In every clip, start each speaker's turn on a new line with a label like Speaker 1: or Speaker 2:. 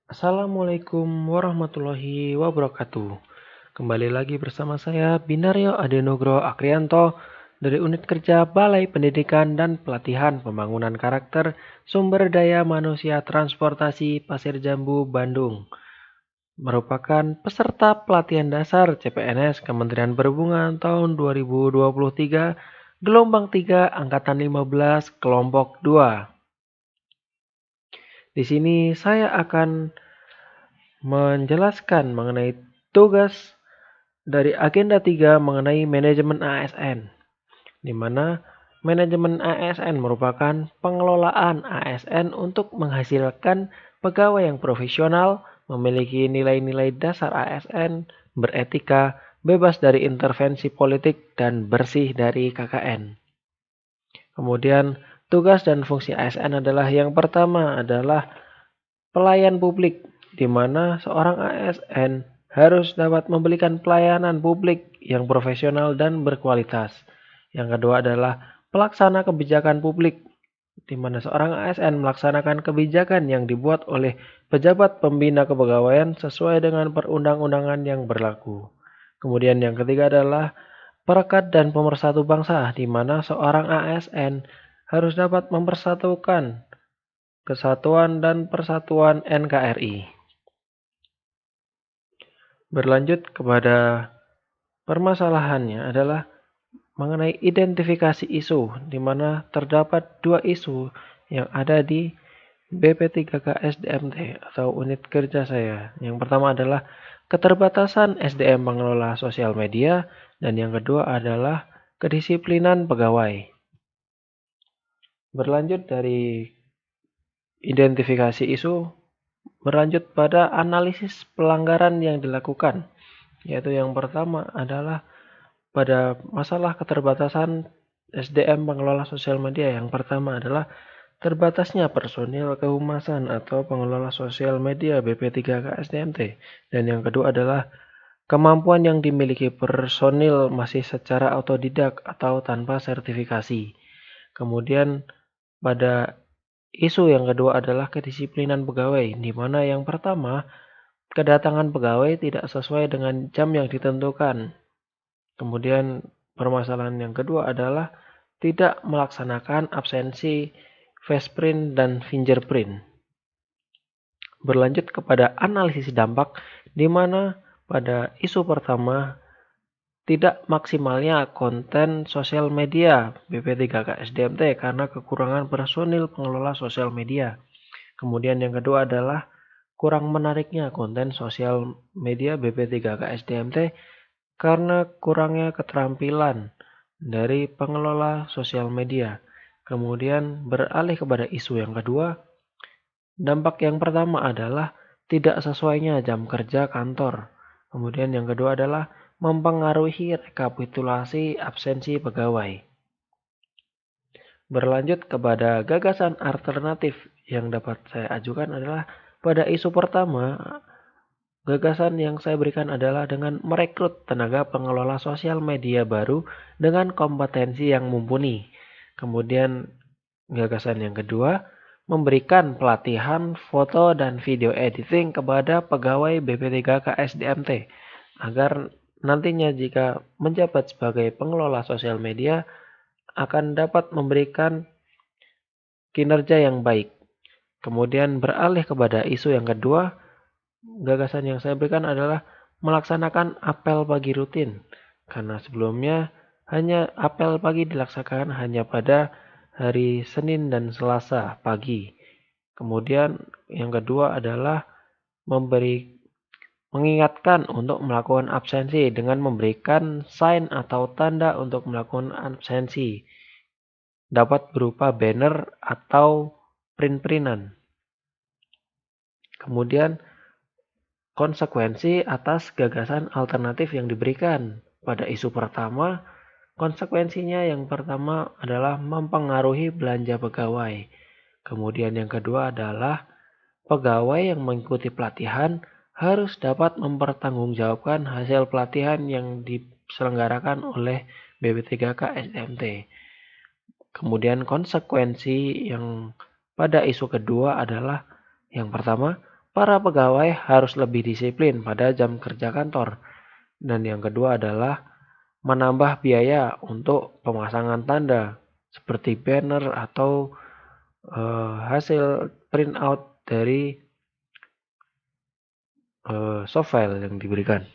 Speaker 1: Assalamualaikum warahmatullahi wabarakatuh. Kembali lagi bersama saya Binario Adenogro Akrianto dari Unit Kerja Balai Pendidikan dan Pelatihan Pembangunan Karakter Sumber Daya Manusia Transportasi Pasir Jambu, Bandung. Merupakan peserta pelatihan dasar CPNS Kementerian Perhubungan tahun 2023, gelombang 3 angkatan 15 kelompok 2. Di sini saya akan menjelaskan mengenai tugas dari agenda 3 mengenai manajemen ASN, di mana manajemen ASN merupakan pengelolaan ASN untuk menghasilkan pegawai yang profesional, memiliki nilai-nilai dasar ASN, beretika, bebas dari intervensi politik, dan bersih dari KKN. Kemudian, tugas dan fungsi ASN adalah yang pertama adalah pelayan publik, di mana seorang ASN harus dapat memberikan pelayanan publik yang profesional dan berkualitas. Yang kedua adalah pelaksana kebijakan publik, di mana seorang ASN melaksanakan kebijakan yang dibuat oleh pejabat pembina kepegawaian sesuai dengan perundang-undangan yang berlaku. Kemudian yang ketiga adalah perekat dan pemersatu bangsa, di mana seorang ASN harus dapat mempersatukan Kesatuan dan Persatuan NKRI. Berlanjut kepada permasalahannya adalah mengenai identifikasi isu, di mana terdapat dua isu yang ada di BP3K SDMT atau unit kerja saya. Yang pertama adalah keterbatasan SDM pengelola sosial media, dan yang kedua adalah kedisiplinan pegawai. Berlanjut dari identifikasi isu, berlanjut pada analisis pelanggaran yang dilakukan, yaitu yang pertama adalah pada masalah keterbatasan SDM pengelola sosial media. Yang pertama adalah terbatasnya personil kehumasan atau pengelola sosial media BP3K SDMT. Dan yang kedua adalah kemampuan yang dimiliki personil masih secara otodidak atau tanpa sertifikasi. Kemudian pada isu yang kedua adalah kedisiplinan pegawai, di mana yang pertama, kedatangan pegawai tidak sesuai dengan jam yang ditentukan. Kemudian permasalahan yang kedua adalah tidak melaksanakan absensi face print dan fingerprint. Berlanjut kepada analisis dampak, di mana pada isu pertama tidak maksimalnya konten sosial media BP3K SDMT karena kekurangan personil pengelola sosial media. Kemudian yang kedua adalah kurang menariknya konten sosial media BP3K SDMT karena kurangnya keterampilan dari pengelola sosial media. Kemudian beralih kepada isu yang kedua, dampak yang pertama adalah tidak sesuainya jam kerja kantor. Kemudian yang kedua adalah mempengaruhi rekapitulasi absensi pegawai. Berlanjut kepada gagasan alternatif yang dapat saya ajukan adalah pada isu pertama, gagasan yang saya berikan adalah dengan merekrut tenaga pengelola sosial media baru dengan kompetensi yang mumpuni. Kemudian gagasan yang kedua, memberikan pelatihan foto dan video editing kepada pegawai BP3K SDMT agar nantinya jika menjabat sebagai pengelola sosial media akan dapat memberikan kinerja yang baik. Kemudian beralih kepada isu yang kedua, gagasan yang saya berikan adalah melaksanakan apel pagi rutin. Karena sebelumnya hanya apel pagi dilaksanakan hanya pada hari Senin dan Selasa pagi. Kemudian yang kedua adalah mengingatkan untuk melakukan absensi dengan memberikan sign atau tanda untuk melakukan absensi. Dapat berupa banner atau print-printan. Kemudian konsekuensi atas gagasan alternatif yang diberikan. Pada isu pertama, konsekuensinya yang pertama adalah mempengaruhi belanja pegawai. Kemudian yang kedua adalah pegawai yang mengikuti pelatihan harus dapat mempertanggungjawabkan hasil pelatihan yang diselenggarakan oleh BP3K SDMT. Kemudian konsekuensi yang pada isu kedua adalah yang pertama, para pegawai harus lebih disiplin pada jam kerja kantor. Dan yang kedua adalah menambah biaya untuk pemasangan tanda seperti banner atau hasil printout dari softfile yang diberikan.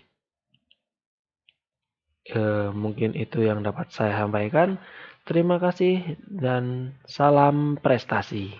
Speaker 1: Mungkin itu yang dapat saya sampaikan. Terima kasih dan salam prestasi.